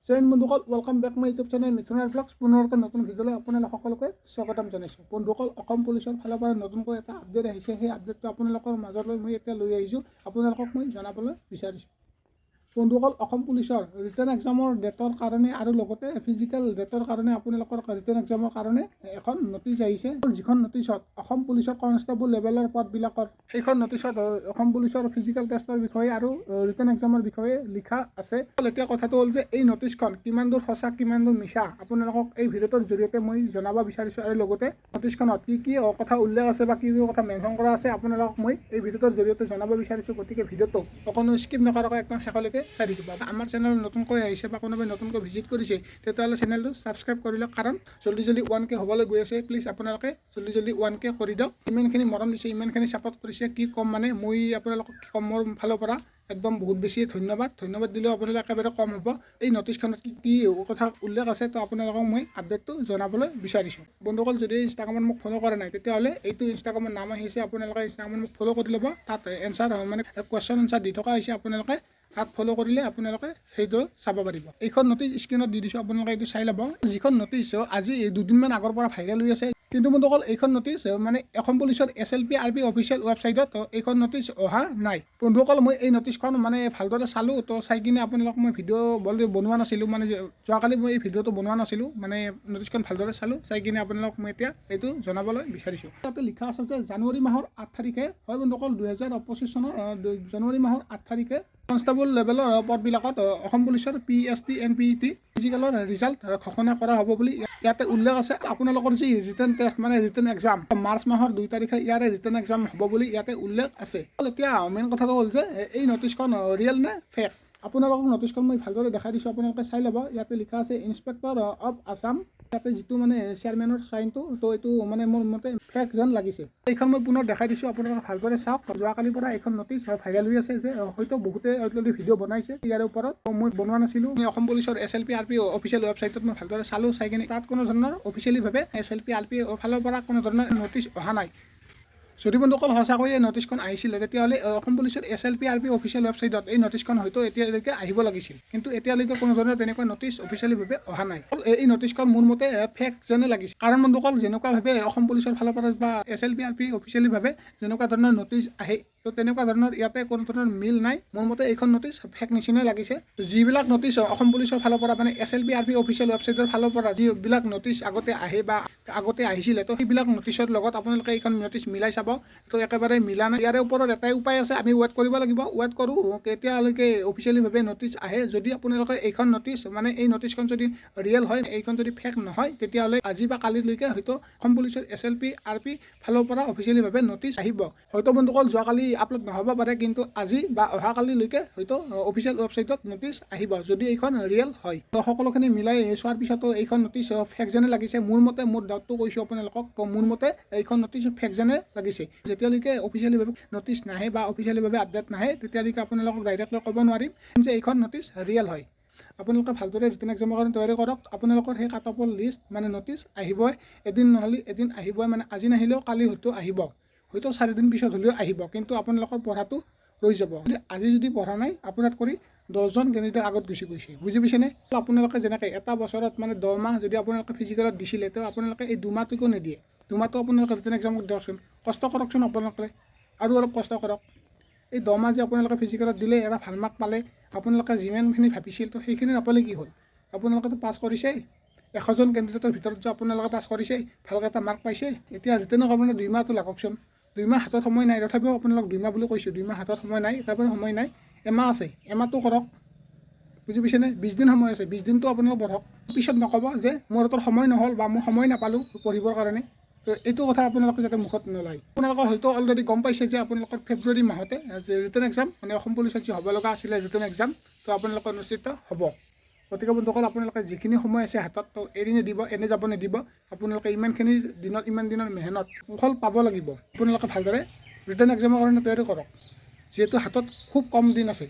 Chain বন্ধুসকল, welcome back my YouTube channel মিথুনাৰ vlogs. পুনৰ এটা নতুন ভিডিঅ'লৈ আপোনালোক সকলোকে স্বাগতম জনাইছোঁ। বন্ধুসকল, অসম পুলিচৰ ফালৰ পৰা নতুনকৈ এটা আপডেট আহিছে। সেই আপডেটটো আপোনালোকৰ মাজলৈ মই এতিয়া লৈ আহিছোঁ, আপোনালোকক মই জনাবলৈ বিচাৰিছোঁ। বন্ধুসকল, অসম পুলিচৰ ৰিটেন এক্সামৰ ডেটৰ কাৰণে আৰু লগতে ফিজিকেল ডেটৰ কাৰণে আপোনালোকৰ ৰিটেন এক্সামৰ কাৰণে এখন নটিচ আহিছে। যিখন নটিচত অসম পুলিচৰ কনষ্টেবল লেভেলৰ পদবিলাকৰ সেইখন নটিচত অসম পুলিচৰ ফিজিকেল টেষ্টৰ বিষয়ে আৰু ৰিটেন এক্সামৰ বিষয়ে লিখা আছে। এতিয়া কথাটো হ'ল যে এই নটিচখন কিমান দূৰ সঁচা কিমান দূৰ মিছা আপোনালোকক এই ভিডিঅ'টোৰ জৰিয়তে মই জনাব বিচাৰিছোঁ, আৰু লগতে নটিচখনত কি কথা উল্লেখ আছে বা কি কথা মেনশ্যন কৰা আছে আপোনালোকক মই এই ভিডিঅ'টোৰ জৰিয়তে জনাব বিচাৰিছোঁ। গতিকে ভিডিঅ'টো অকণো স্কিপ নকৰাকৈ একদম শেষলৈকে চাই থাকিব। আমাৰ চেনেল নতুনকৈ আহিছে বা কোনোবাই নতুনকৈ ভিজিট কৰিছে তেতিয়াহ'লে চেনেলটো ছাবস্ক্ৰাইব কৰি লওক, কাৰণ জল্দি 1K হ'বলৈ গৈ আছে। প্লিজ আপোনালোকে জল্দি 1K কৰি দিয়ক। ইমানখিনি মৰম দিছে, ইমানখিনি ছাপোৰ্ট কৰিছে, কি ক'ম মানে মই আপোনালোকক কি ক'ম, মোৰ ফালৰ পৰা একদম বহুত বেছি ধন্যবাদ দিলেও আপোনালোকে একেবাৰে কম হ'ব। এই নটিচখনত কি কথা উল্লেখ আছে তো আপোনালোকক মই আপডেটটো জনাবলৈ বিচাৰিছোঁ। বন্ধুসকল, যদি ইনষ্টাগ্ৰামত মোক ফ'ল' কৰা নাই তেতিয়াহ'লে এইটো ইনষ্টাগ্ৰামৰ নাম আহিছে, আপোনালোকে ইনষ্টাগ্ৰামত মোক ফ'ল' কৰি ল'ব। তাত এনচাৰ মানে কুৱেশ্যন এনচাৰ দি থকা হৈছে, আপোনালোকে তাত ফ'ল' কৰিলে আপোনালোকে সেইটো চাব পাৰিব। এইখন নটিচ স্ক্ৰীণত দি দিছোঁ, আপোনালোকে এইটো চাই ল'ব। যিখন নটিচ আজি দুদিনমান আগৰ পৰা ভাইৰেল হৈ আছে, কিন্তু বন্ধুসকল এইখন নটিচ মানে অসম পুলিচৰ SLP RP অফিচিয়েল ৱেবছাইটত এইখন নটিচ অহা নাই। বন্ধুসকল, মই এই নটিচখন মানে ভালদৰে চালোঁ, তো চাই কিনে আপোনালোকক মই ভিডিঅ' বনোৱা নাছিলোঁ, মানে যোৱাকালি মই এই ভিডিঅ'টো বনোৱা নাছিলোঁ, মানে নটিচখন ভালদৰে চালোঁ, চাই কিনে আপোনালোকক মই এতিয়া এইটো জনাবলৈ বিচাৰিছোঁ। তাতে লিখা আছে যে জানুৱাৰী মাহৰ 8 তাৰিখে হয় বন্ধুসকল, 2025 চনৰ জানুৱাৰী মাহৰ 8 তাৰিখে কনষ্টেবল লেভেলৰ পদবিলাকত অসম পুলিচৰ PST NPT ফিজিকেলৰ ৰিজাল্ট ঘোষণা কৰা হ'ব বুলি ইয়াতে উল্লেখ আছে। আপোনালোকৰ যি ৰিটেন টেষ্ট মানে ৰিটেন এক্সাম মাৰ্চ মাহৰ 2 তাৰিখে ইয়াৰে ৰিটেন এক্সাম হ'ব বুলি ইয়াতে উল্লেখ আছে। এতিয়া মেইন কথাটো হ'ল যে এই নটিচখন ৰিয়েল নে ফেক। আপোনালোকক নটিচখন মই ভালদৰে দেখাই দিছোঁ, আপোনালোকে চাই ল'ব। ইয়াতে লিখা আছে ইনস্পেক্টৰ অফ আছাম, ইয়াতে যিটো মানে চেয়াৰমেনৰ চাইনটো, তো এইটো মানে মোৰ মতে ফেক যেন লাগিছে। এইখন মই পুনৰ দেখাই দিছোঁ, আপোনালোকে ভালদৰে চাওক। যোৱাকালিৰ পৰা এইখন নটিচ ভাইৰেল হৈ আছে যে হয়তো বহুতে অলৰেডি ভিডিঅ' বনাইছে ইয়াৰ ওপৰত, মই বনোৱা নাছিলোঁ। অসম পুলিচৰ SLP RP অফিচিয়েল ৱেবছাইটত মই ভালদৰে চালোঁ, চাই কিনে তাত কোনো ধৰণৰ অফিচিয়েলিভাৱে SLP RP ফালৰ পৰা কোনো ধৰণৰ নটিচ অহা নাই। যদি বন্ধুসকল সঁচাকৈয়ে নটিচখন আহিছিলে তেতিয়াহ'লে অসম পুলিচৰ SLP RP অফিচিয়েল ৱেবছাইটত এই নটিচখন হয়তো এতিয়ালৈকে আহিব লাগিছিল, কিন্তু এতিয়ালৈকে কোনো ধৰণৰ তেনেকুৱা নটিচ অফিচিয়েলিভাৱে অহা নাই। এই নটিচখন মোৰ মতে ফেক যেনে লাগিছে, কাৰণ বন্ধুসকল যেনেকুৱাভাৱে অসম পুলিচৰ ফালৰ পৰা বা SLP RP অফিচিয়েলিভাৱে যেনেকুৱা ধৰণৰ নটিচ আহে, তো তেনেকুৱা ধৰণৰ ইয়াতে কোনো ধৰণৰ মিল নাই। মোৰ মতে এইখন নটিচ ফেক নিচিনাই লাগিছে। যিবিলাক নটিচ অসম পুলিচৰ ফালৰ পৰা মানে SLP RP অফিচিয়েল ৱেবছাইটৰ ফালৰ পৰা যিবিলাক নটিচ আগতে আহে বা আগতে আহিছিলে, তো সেইবিলাক নটিচৰ লগত আপোনালোকে এইখন নটিচ মিলাই চাব, তো একেবাৰে মিলা নাই। ইয়াৰে ওপৰত এটাই উপায় আছে, আমি ৱেইট কৰিব লাগিব। ৱেইট কৰোঁ কেতিয়ালৈকে অফিচিয়েলিভাৱে নটিচ আহে। যদি আপোনালোকে এইখন নটিচ মানে এই নটিচখন যদি ৰিয়েল হয়, এইখন যদি ফেক নহয়, তেতিয়াহ'লে আজি বা কালিলৈকে হয়তো অসম পুলিচৰ SLP RP ফালৰ পৰা অফিচিয়েলিভাৱে নটিচ আহিব। হয়তো বন্ধুসকল যোৱাকালি আপলোড নহ'ব পাৰে, কিন্তু আজি বা অহাকালিলৈকে হয়তো অফিচিয়েল ৱেবছাইটত নটিচ আহিব, যদি এইখন ৰিয়েল হয়। তো সকলোখিনি মিলাই চোৱাৰ পিছতো এইখন নটিচ ফেক যেনে লাগিছে। মোৰ মতে, মোৰ ডাউটটো কৈছোঁ আপোনালোকক, মোৰ মতে এইখন নটিচ ফেক যেনে লাগিছে। যেতিয়ালৈকে অফিচিয়েলিভাৱে নটিচ নাহে বা অফিচিয়েলিভাৱে আপডেট নাহে, তেতিয়ালৈকে আপোনালোকক ডাইৰেক্টলি ক'ব নোৱাৰিম যে এইখন নটিচ ৰিয়েল হয়। আপোনালোকে ভালদৰে ৰিটেন এক্সামৰ কাৰণে তৈয়াৰী কৰক। আপোনালোকৰ সেই কাট অফৰ লিষ্ট মানে নটিচ আহিবই, এদিন নহ'লে এদিন আহিবই, মানে আজি নাহিলেও কালি হয়তো আহিব, হয়তো 4 দিন পিছত হ'লেও আহিব, কিন্তু আপোনালোকৰ পঢ়াটো ৰৈ যাব। আজি যদি পঢ়া নাই আপোনাত কৰি 10জন কেণ্ডিডেট আগত গুচি গৈছে, বুজি পাইছেনে। আপোনালোকে যেনেকৈ এটা বছৰত মানে 10 মাহ যদি আপোনালোকে ফিজিকেলত দিছিলে, তো আপোনালোকে এই 2 মাহটোকো নিদিয়ে। 2 মাহটো আপোনালোকে ৰিটেন এক্সামত দিয়কচোন, কষ্ট কৰকচোন আপোনালোকে, আৰু অলপ কষ্ট কৰক। এই 10 মাহ যে আপোনালোকে ফিজিকেলত দিলে, এটা ভাল মাৰ্ক পালে, আপোনালোকে যিমানখিনি ভাবিছিল তো সেইখিনি নাপালে কি হ'ল। আপোনালোকেতো পাছ কৰিছে, 100জন কেণ্ডিডেটৰ ভিতৰত যে আপোনালোকে পাছ কৰিছে, ভালকৈ এটা মাৰ্ক পাইছে। এতিয়া ৰিটেনৰ কাৰণে 2 মাহটো লাগকচোন। 2 মাহ হাতত সময় নাই, তথাপিও আপোনালোক 2 মাহ বুলি কৈছোঁ, 2 মাহ হাতত সময় নাই, একেবাৰে সময় নাই, এমাহ আছে, এমাহটো কৰক, বুজি পাইছেনে। 20 দিন সময় আছে, 20 দিনটো আপোনালোক পঢ়ক। পিছত নক'ব যে মোৰ হাতত সময় নহ'ল বা মই সময় নাপালোঁ পঢ়িবৰ কাৰণে। তো এইটো কথা আপোনালোকে যাতে মুখত নোলায়। আপোনালোকে হয়তো অলৰেডি গম পাইছে যে আপোনালোকৰ ফেব্ৰুৱাৰী মাহতে ৰিটেন এক্সাম মানে অসম পুলিচত যি হ'ব লগা আছিলে ৰিটেন এক্সাম, তো আপোনালোকৰ অনুষ্ঠিত হ'ব। গতিকে বন্ধুসকল, আপোনালোকে যিখিনি সময় আছে হাতত, তো এৰি নিদিব, এনে যাব নিদিব। আপোনালোকে ইমানখিনি দিনত ইমান দিনৰ মেহনত ফল পাব লাগিব। আপোনালোকে ভালদৰে ৰিটেন এক্সামৰ কাৰণে তৈয়াৰী কৰক, যিহেতু হাতত খুব কম দিন আছে।